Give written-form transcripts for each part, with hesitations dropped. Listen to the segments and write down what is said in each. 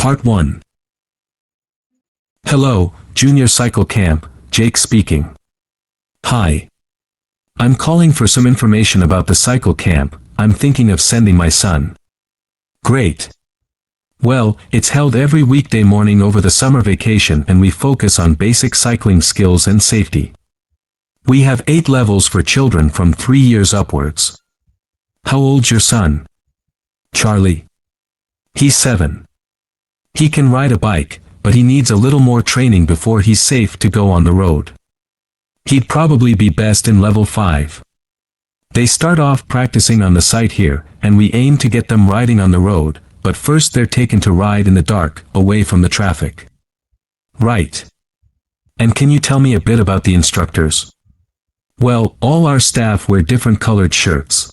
Part 1. Hello, Junior Cycle Camp, Jake speaking. Hi. I'm calling for some information about the cycle camp. I'm thinking of sending my son. Great. Well, it's held every weekday morning over the summer vacation and we focus on basic cycling skills and safety. We have 8 levels for children from 3 years upwards. How old's your son? Charlie. He's 7. He can ride a bike, but he needs a little more training before he's safe to go on the road. He'd probably be best in level 5. They start off practicing on the site here, and we aim to get them riding on the road, but first they're taken to ride in the dark, away from the traffic. Right. And can you tell me a bit about the instructors? Well, all our staff wear different colored shirts.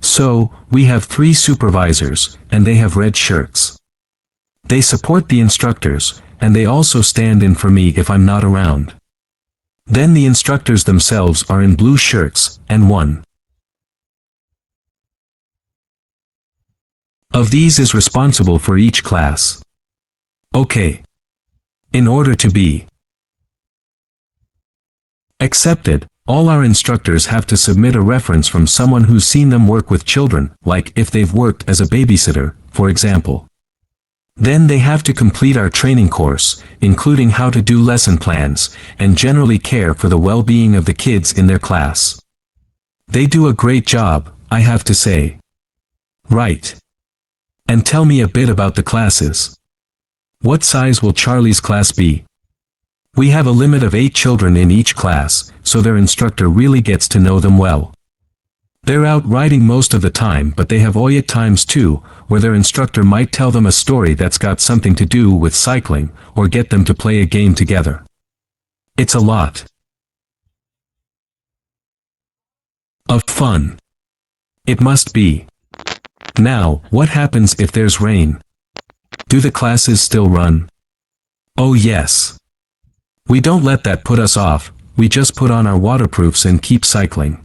So, we have 3 supervisors, and they have red shirts. They support the instructors, and they also stand in for me if I'm not around. Then the instructors themselves are in blue shirts, and one of these is responsible for each class. Okay. In order to be accepted, all our instructors have to submit a reference from someone who's seen them work with children, like if they've worked as a babysitter, for example. Then they have to complete our training course, including how to do lesson plans, and generally care for the well-being of the kids in their class. They do a great job, I have to say. Right. And tell me a bit about the classes. What size will Charlie's class be? We have a limit of 8 children in each class, so their instructor really gets to know them well. They're out riding most of the time, but they have OYA times too, where their instructor might tell them a story that's got something to do with cycling, or get them to play a game together. It's a lot of fun. It must be. Now, what happens if there's rain? Do the classes still run? Oh yes. We don't let that put us off, we just put on our waterproofs and keep cycling.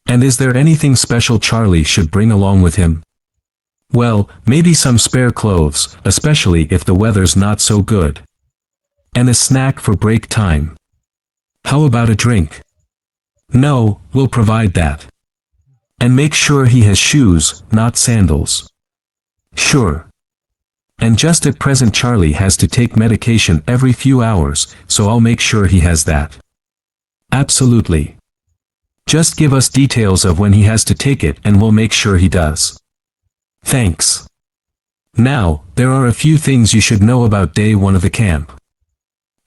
And is there anything special Charlie should bring along with him? Well, maybe some spare clothes, especially if the weather's not so good. And a snack for break time. How about a drink? No, we'll provide that. And make sure he has shoes, not sandals. Sure. And just at present Charlie has to take medication every few hours, so I'll make sure he has that. Absolutely. Just give us details of when he has to take it and we'll make sure he does. Thanks. Now, there are a few things you should know about day 1 of the camp.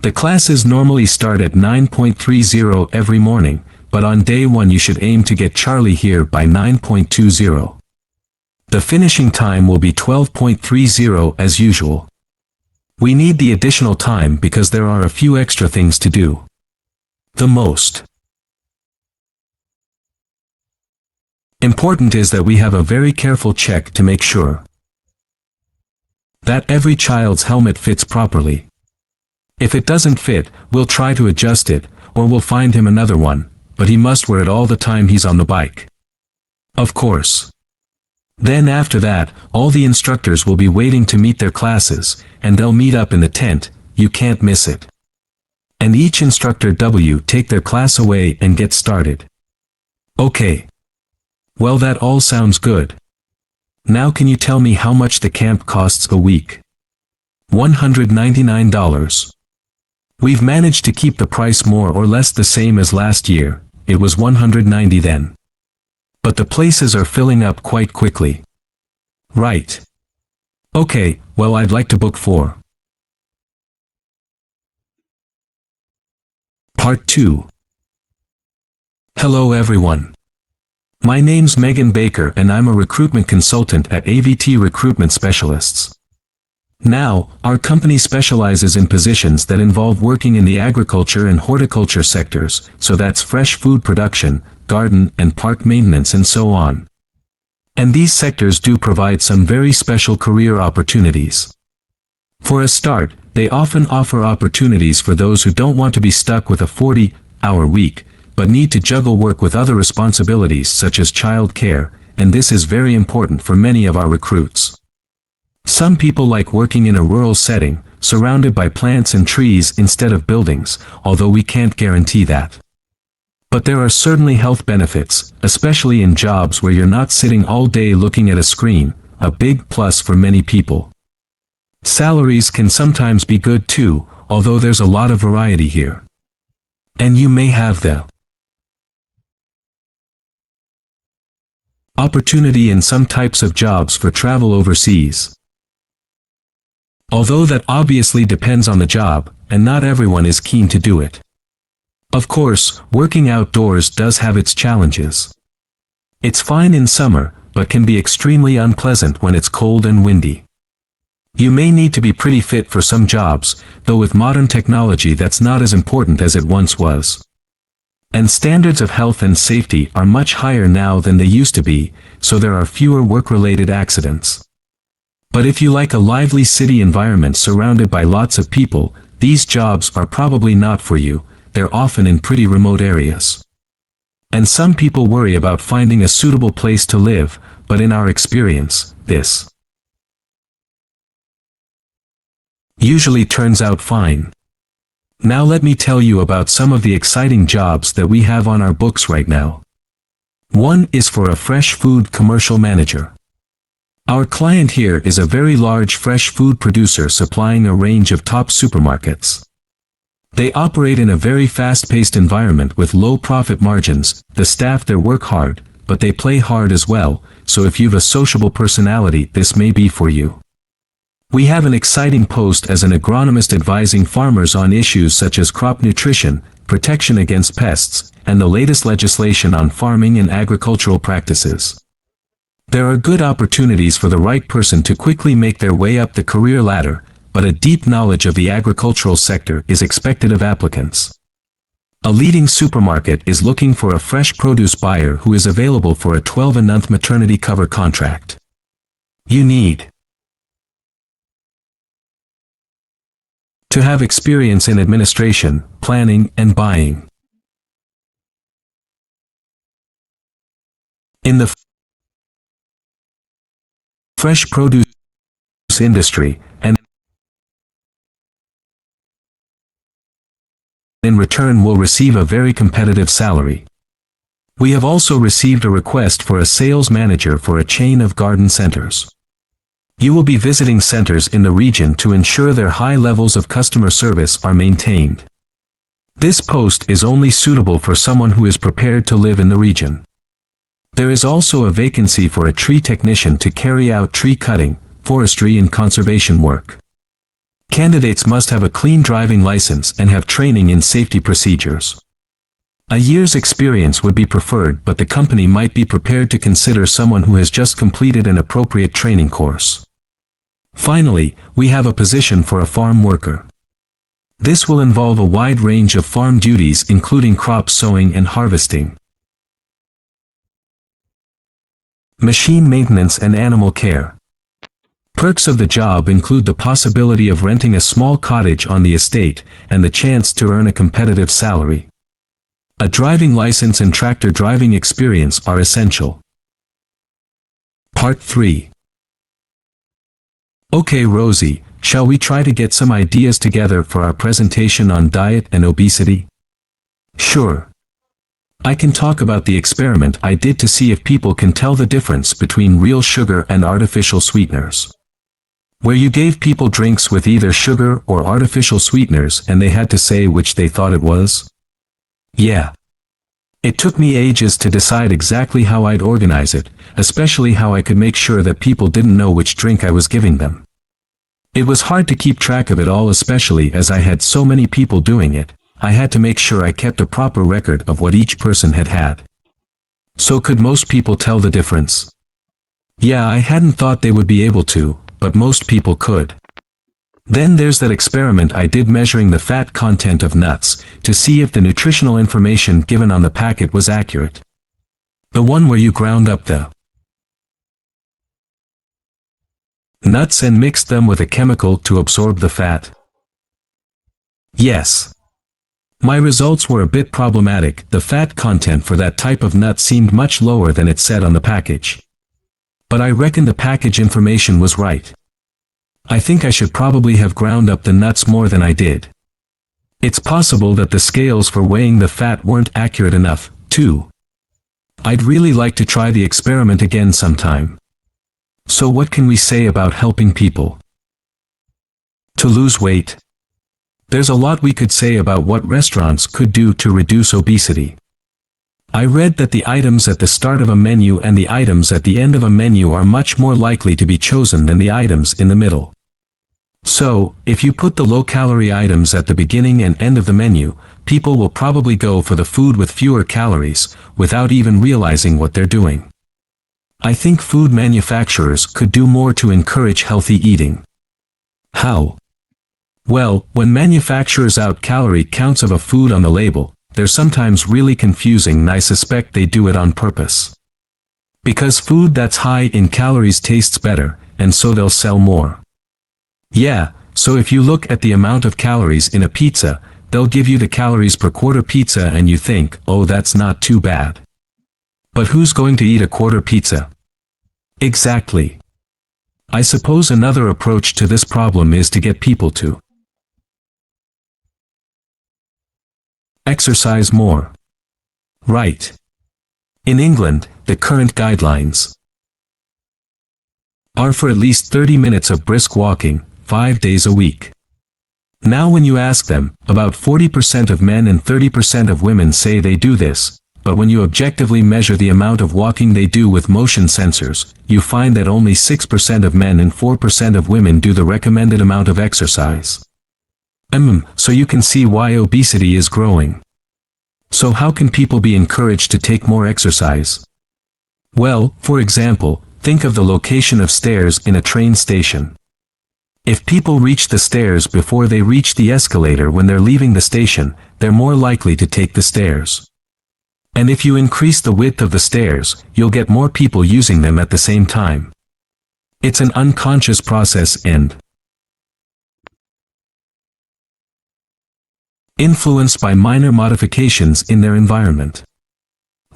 The classes normally start at 9:30 every morning, but on day 1 you should aim to get Charlie here by 9:20. The finishing time will be 12:30 as usual. We need the additional time because there are a few extra things to do. The most important is that we have a very careful check to make sure that every child's helmet fits properly. If it doesn't fit, we'll try to adjust it, or we'll find him another one, but he must wear it all the time he's on the bike. Of course. Then after that, all the instructors will be waiting to meet their classes, and they'll meet up in the tent, you can't miss it. And each instructor take their class away and get started. Okay. Well, that all sounds good. Now can you tell me how much the camp costs a week? $199. We've managed to keep the price more or less the same as last year, it was $190 then. But the places are filling up quite quickly. Right. Okay, well I'd like to book 4. Part 2. Hello everyone. My name's Megan Baker and I'm a recruitment consultant at AVT Recruitment Specialists. Now, our company specializes in positions that involve working in the agriculture and horticulture sectors, so that's fresh food production, garden and park maintenance and so on. And these sectors do provide some very special career opportunities. For a start, they often offer opportunities for those who don't want to be stuck with a 40-hour week, but need to juggle work with other responsibilities such as child care, and this is very important for many of our recruits. Some people like working in a rural setting, surrounded by plants and trees instead of buildings, although we can't guarantee that. But there are certainly health benefits, especially in jobs where you're not sitting all day looking at a screen, a big plus for many people. Salaries can sometimes be good too, although there's a lot of variety here. And you may have the opportunity in some types of jobs for travel overseas. Although that obviously depends on the job, and not everyone is keen to do it. Of course, working outdoors does have its challenges. It's fine in summer, but can be extremely unpleasant when it's cold and windy. You may need to be pretty fit for some jobs, though with modern technology that's not as important as it once was. And standards of health and safety are much higher now than they used to be, so there are fewer work-related accidents. But if you like a lively city environment surrounded by lots of people, these jobs are probably not for you. They're often in pretty remote areas. And some people worry about finding a suitable place to live, but in our experience, this usually turns out fine. Now let me tell you about some of the exciting jobs that we have on our books right now. One is for a fresh food commercial manager. Our client here is a very large fresh food producer supplying a range of top supermarkets. They operate in a very fast-paced environment with low profit margins. The staff there work hard, but they play hard as well, so if you've a sociable personality, this may be for you. We have an exciting post as an agronomist advising farmers on issues such as crop nutrition, protection against pests, and the latest legislation on farming and agricultural practices. There are good opportunities for the right person to quickly make their way up the career ladder, but a deep knowledge of the agricultural sector is expected of applicants. A leading supermarket is looking for a fresh produce buyer who is available for a 12-month maternity cover contract. You need to have experience in administration, planning, and buying. In the fresh produce industry, and in return will receive a very competitive salary. We have also received a request for a sales manager for a chain of garden centers. You will be visiting centers in the region to ensure their high levels of customer service are maintained. This post is only suitable for someone who is prepared to live in the region. There is also a vacancy for a tree technician to carry out tree cutting, forestry and conservation work. Candidates must have a clean driving license and have training in safety procedures. A year's experience would be preferred, but the company might be prepared to consider someone who has just completed an appropriate training course. Finally, we have a position for a farm worker. This will involve a wide range of farm duties including crop sowing and harvesting, machine maintenance and animal care. Perks of the job include the possibility of renting a small cottage on the estate and the chance to earn a competitive salary. A driving license and tractor driving experience are essential. Part 3. Okay Rosie, shall we try to get some ideas together for our presentation on diet and obesity? Sure. I can talk about the experiment I did to see if people can tell the difference between real sugar and artificial sweeteners. Where you gave people drinks with either sugar or artificial sweeteners and they had to say which they thought it was? Yeah. It took me ages to decide exactly how I'd organize it, especially how I could make sure that people didn't know which drink I was giving them. It was hard to keep track of it all, especially as I had so many people doing it. I had to make sure I kept a proper record of what each person had had. So could most people tell the difference? Yeah, I hadn't thought they would be able to, but most people could. Then there's that experiment I did measuring the fat content of nuts, to see if the nutritional information given on the packet was accurate. The one where you ground up the nuts and mixed them with a chemical to absorb the fat. Yes. My results were a bit problematic. The fat content for that type of nut seemed much lower than it said on the package. But I reckon the package information was right. I think I should probably have ground up the nuts more than I did. It's possible that the scales for weighing the fat weren't accurate enough, too. I'd really like to try the experiment again sometime. So what can we say about helping people to lose weight? There's a lot we could say about what restaurants could do to reduce obesity. I read that the items at the start of a menu and the items at the end of a menu are much more likely to be chosen than the items in the middle. So, if you put the low-calorie items at the beginning and end of the menu, people will probably go for the food with fewer calories, without even realizing what they're doing. I think food manufacturers could do more to encourage healthy eating. How? Well, when manufacturers out calorie counts of a food on the label, they're sometimes really confusing, and I suspect they do it on purpose. Because food that's high in calories tastes better, and so they'll sell more. Yeah, so if you look at the amount of calories in a pizza, they'll give you the calories per quarter pizza and you think, oh, that's not too bad. But who's going to eat a quarter pizza? Exactly. I suppose another approach to this problem is to get people to exercise more. Right. In England, the current guidelines are for at least 30 minutes of brisk walking, 5 days a week. Now when you ask them, about 40% of men and 30% of women say they do this, but when you objectively measure the amount of walking they do with motion sensors, you find that only 6% of men and 4% of women do the recommended amount of exercise. So you can see why obesity is growing. So how can people be encouraged to take more exercise? Well, for example, think of the location of stairs in a train station. If people reach the stairs before they reach the escalator when they're leaving the station, they're more likely to take the stairs. And if you increase the width of the stairs, you'll get more people using them at the same time. It's an unconscious process and influenced by minor modifications in their environment.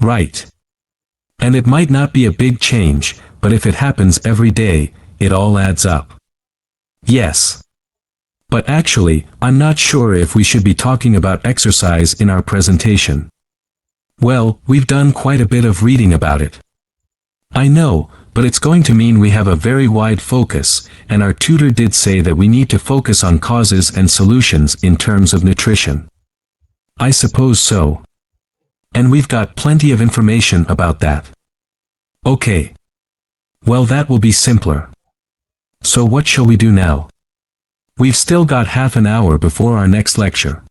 Right. And it might not be a big change, but if it happens every day, it all adds up. Yes. But actually, I'm not sure if we should be talking about exercise in our presentation. Well, we've done quite a bit of reading about it. I know, but it's going to mean we have a very wide focus, and our tutor did say that we need to focus on causes and solutions in terms of nutrition. I suppose so. And we've got plenty of information about that. Okay. Well, that will be simpler. So what shall we do now? We've still got half an hour before our next lecture.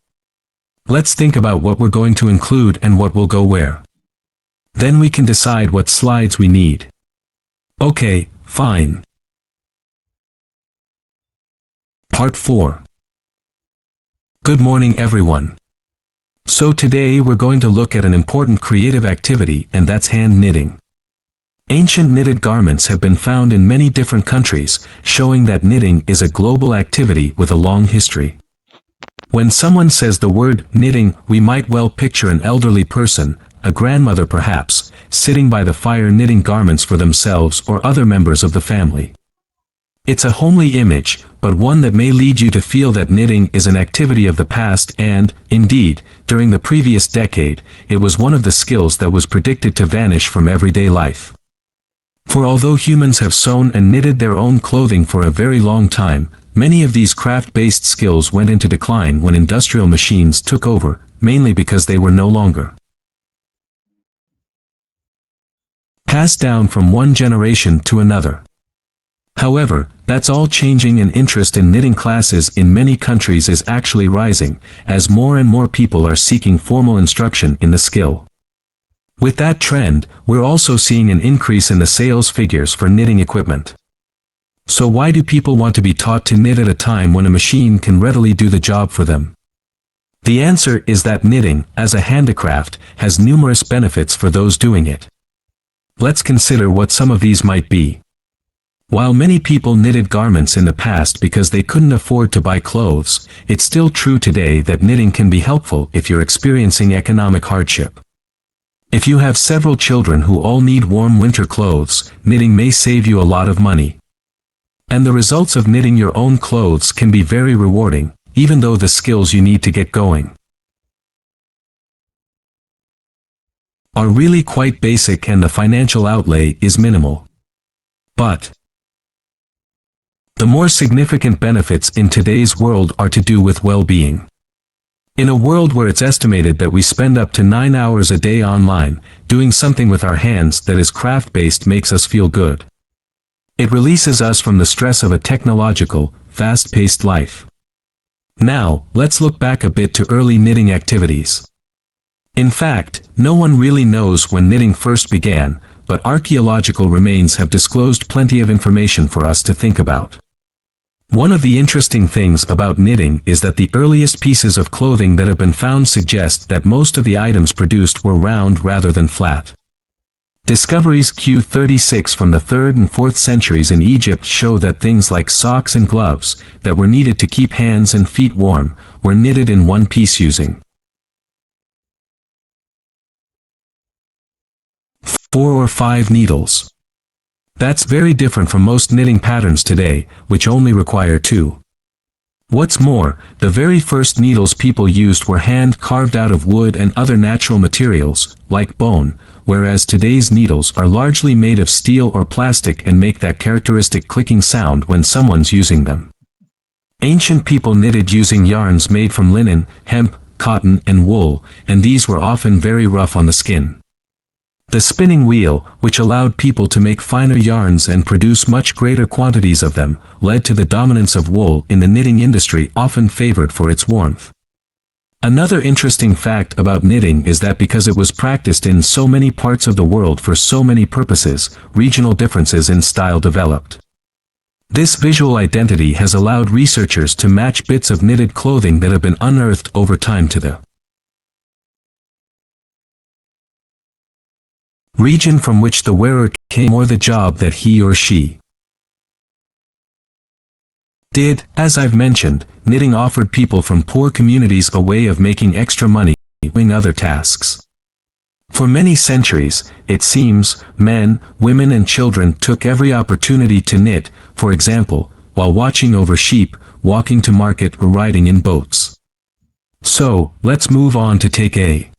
Let's think about what we're going to include and what will go where. Then we can decide what slides we need. Okay, fine. Part 4. Good morning, everyone. So today we're going to look at an important creative activity, and that's hand knitting. Ancient knitted garments have been found in many different countries, showing that knitting is a global activity with a long history. When someone says the word knitting, we might well picture an elderly person, a grandmother perhaps, sitting by the fire knitting garments for themselves or other members of the family. It's a homely image, but one that may lead you to feel that knitting is an activity of the past and, indeed, during the previous decade, it was one of the skills that was predicted to vanish from everyday life. For although humans have sewn and knitted their own clothing for a very long time, many of these craft-based skills went into decline when industrial machines took over, mainly because they were no longer passed down from one generation to another. However, that's all changing, and interest in knitting classes in many countries is actually rising, as more and more people are seeking formal instruction in the skill. With that trend, we're also seeing an increase in the sales figures for knitting equipment. So why do people want to be taught to knit at a time when a machine can readily do the job for them? The answer is that knitting, as a handicraft, has numerous benefits for those doing it. Let's consider what some of these might be. While many people knitted garments in the past because they couldn't afford to buy clothes, it's still true today that knitting can be helpful if you're experiencing economic hardship. If you have several children who all need warm winter clothes, knitting may save you a lot of money. And the results of knitting your own clothes can be very rewarding, even though the skills you need to get going are really quite basic and the financial outlay is minimal. But the more significant benefits in today's world are to do with well-being. In a world where it's estimated that we spend up to 9 hours a day online, doing something with our hands that is craft-based makes us feel good. It releases us from the stress of a technological, fast-paced life. Now, let's look back a bit to early knitting activities. In fact, no one really knows when knitting first began, but archaeological remains have disclosed plenty of information for us to think about. One of the interesting things about knitting is that the earliest pieces of clothing that have been found suggest that most of the items produced were round rather than flat. Discoveries Q36 from the 3rd and 4th centuries in Egypt show that things like socks and gloves, that were needed to keep hands and feet warm, were knitted in one piece using 4 or 5 needles. That's very different from most knitting patterns today, which only require 2. What's more, the very first needles people used were hand-carved out of wood and other natural materials, like bone, whereas today's needles are largely made of steel or plastic and make that characteristic clicking sound when someone's using them. Ancient people knitted using yarns made from linen, hemp, cotton, and wool, and these were often very rough on the skin. The spinning wheel, which allowed people to make finer yarns and produce much greater quantities of them, led to the dominance of wool in the knitting industry, often favored for its warmth. Another interesting fact about knitting is that because it was practiced in so many parts of the world for so many purposes, regional differences in style developed. This visual identity has allowed researchers to match bits of knitted clothing that have been unearthed over time to the region from which the wearer came or the job that he or she did. As I've mentioned, knitting offered people from poor communities a way of making extra money doing other tasks. For many centuries, it seems, men, women and children took every opportunity to knit, for example, while watching over sheep, walking to market or riding in boats. So, let's move on to take a